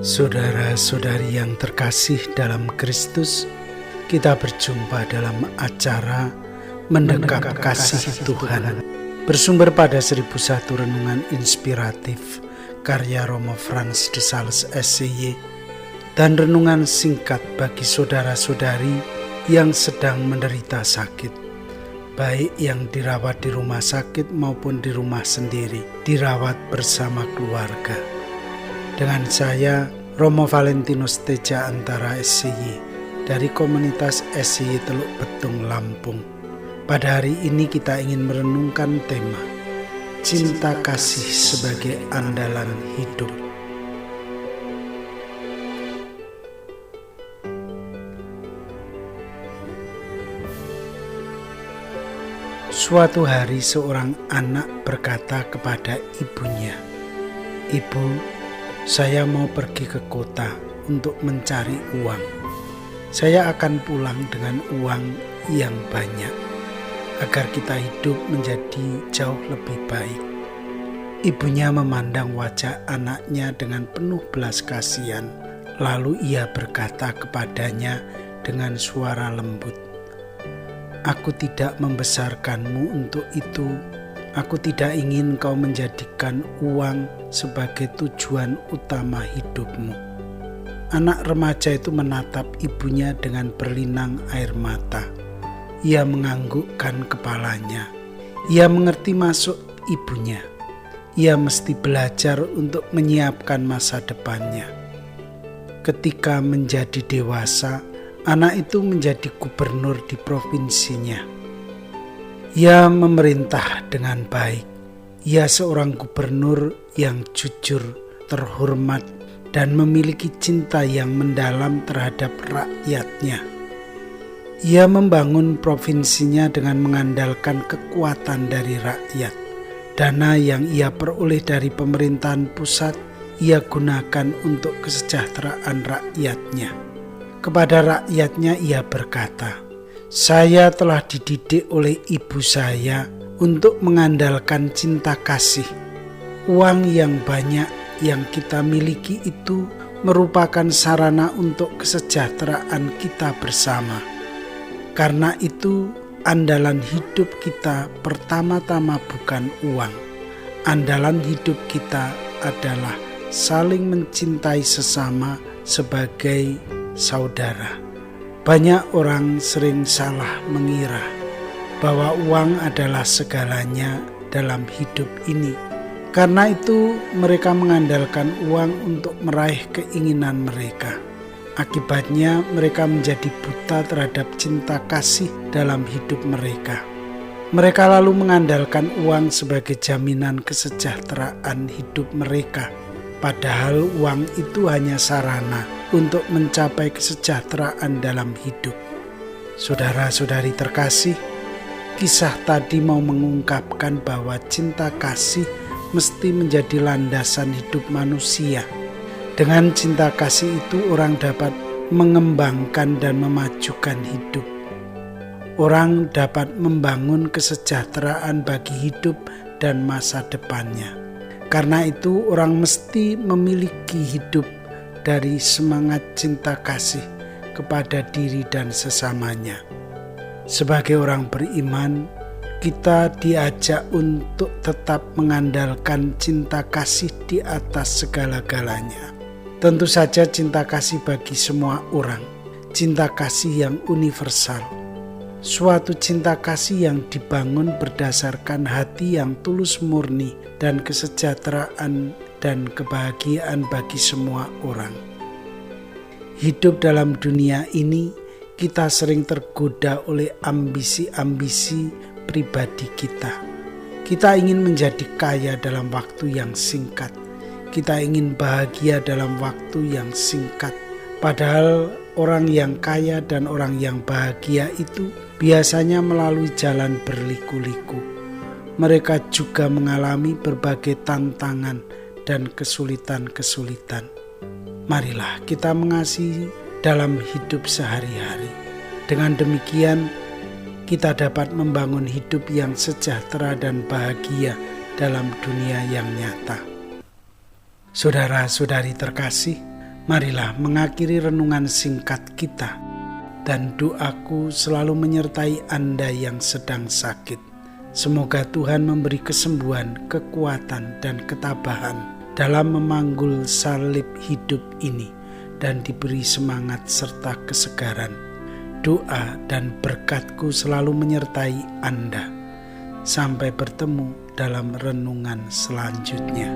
Saudara-saudari yang terkasih dalam Kristus, kita berjumpa dalam acara Mendekat Kasih Tuhan, bersumber pada 1001 renungan inspiratif karya Romo Frans de Sales SCY dan renungan singkat bagi saudara-saudari yang sedang menderita sakit, baik yang dirawat di rumah sakit maupun di rumah sendiri, dirawat bersama keluarga. Dengan saya, Romo Valentinus Teja Antara SCY dari komunitas SCY Teluk Betung, Lampung. Pada hari ini kita ingin merenungkan tema Cinta Kasih sebagai Andalan Hidup. Suatu hari seorang anak berkata kepada ibunya, "Ibu, saya mau pergi ke kota untuk mencari uang. Saya akan pulang dengan uang yang banyak agar kita hidup menjadi jauh lebih baik." Ibunya memandang wajah anaknya dengan penuh belas kasihan. Lalu ia berkata kepadanya dengan suara lembut, "Aku tidak membesarkanmu untuk itu. Aku tidak ingin kau menjadikan uang sebagai tujuan utama hidupmu." Anak remaja itu menatap ibunya dengan berlinang air mata. Ia menganggukkan kepalanya. Ia mengerti maksud ibunya. Ia mesti belajar untuk menyiapkan masa depannya. Ketika menjadi dewasa, anak itu menjadi gubernur di provinsinya. Ia memerintah dengan baik. Ia seorang gubernur yang jujur, terhormat, dan memiliki cinta yang mendalam terhadap rakyatnya. Ia membangun provinsinya dengan mengandalkan kekuatan dari rakyat. Dana yang ia peroleh dari pemerintahan pusat, ia gunakan untuk kesejahteraan rakyatnya. Kepada rakyatnya ia berkata, "Saya telah dididik oleh ibu saya untuk mengandalkan cinta kasih. Uang yang banyak yang kita miliki itu merupakan sarana untuk kesejahteraan kita bersama. Karena itu, andalan hidup kita pertama-tama bukan uang. Andalan hidup kita adalah saling mencintai sesama sebagai saudara." Banyak orang sering salah mengira bahwa uang adalah segalanya dalam hidup ini. Karena itu mereka mengandalkan uang untuk meraih keinginan mereka. Akibatnya mereka menjadi buta terhadap cinta kasih dalam hidup mereka. Mereka lalu mengandalkan uang sebagai jaminan kesejahteraan hidup mereka. Padahal uang itu hanya sarana untuk mencapai kesejahteraan dalam hidup. Saudara-saudari terkasih, kisah tadi mau mengungkapkan bahwa cinta kasih mesti menjadi landasan hidup manusia. Dengan cinta kasih itu orang dapat mengembangkan dan memajukan hidup. Orang dapat membangun kesejahteraan bagi hidup dan masa depannya. Karena itu orang mesti memiliki hidup dari semangat cinta kasih kepada diri dan sesamanya. Sebagai orang beriman, kita diajak untuk tetap mengandalkan cinta kasih di atas segala-galanya. Tentu saja cinta kasih bagi semua orang, cinta kasih yang universal. Suatu cinta kasih yang dibangun berdasarkan hati yang tulus murni dan kesejahteraan dan kebahagiaan bagi semua orang. Hidup dalam dunia ini, kita sering tergoda oleh ambisi-ambisi pribadi kita. Kita ingin menjadi kaya dalam waktu yang singkat. Kita ingin bahagia dalam waktu yang singkat. Padahal orang yang kaya dan orang yang bahagia itu biasanya melalui jalan berliku-liku. Mereka juga mengalami berbagai tantangan dan kesulitan-kesulitan. Marilah kita mengasihi dalam hidup sehari-hari. Dengan demikian, kita dapat membangun hidup yang sejahtera dan bahagia dalam dunia yang nyata. Saudara-saudari terkasih, marilah mengakhiri renungan singkat kita, dan doaku selalu menyertai Anda yang sedang sakit. Semoga Tuhan memberi kesembuhan, kekuatan, dan ketabahan dalam memanggul salib hidup ini dan diberi semangat serta kesegaran. Doa dan berkatku selalu menyertai Anda. Sampai bertemu dalam renungan selanjutnya.